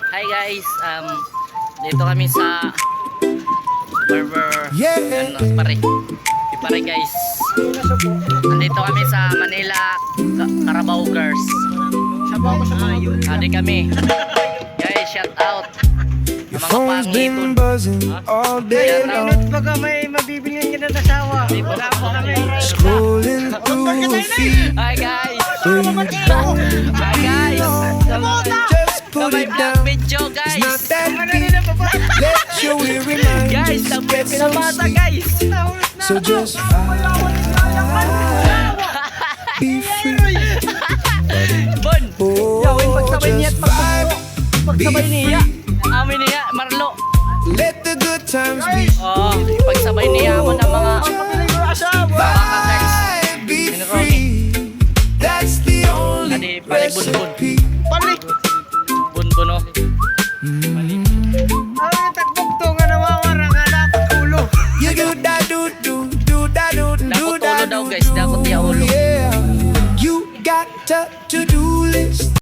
Hi guys, dito kami sa barber. Ano, pare guys. Andito kami sa Manila, Carabao Girls. Adi kami. Guys, shout out. Your phone's been buzzing all day long. Baka may mabibilin ka na asawa. Wala pa kami. Scrolling through feed. Hi guys. Where you go? Hi guys. Just put Kamay it vlog down. video It's guys. not that deep. Let your weary mind Guys, just nagpe get some pinamata sleep. guys. So just be free. Bon. Oh, Yawin pagsabay niya just at vibe. Be pagsabay niya. free. Amin niya, Marlo. Let the good times be. Oh, pagsabay niya mo ng mga Vibe, be free. That's the only Adi, palibun-bun. recipe. Bunbuno. Ang tagbog to nga nawawara nga dapat ulo. You do da do da do Dakot ulo da daw do guys, dakot ya ulo. yeah. You got to do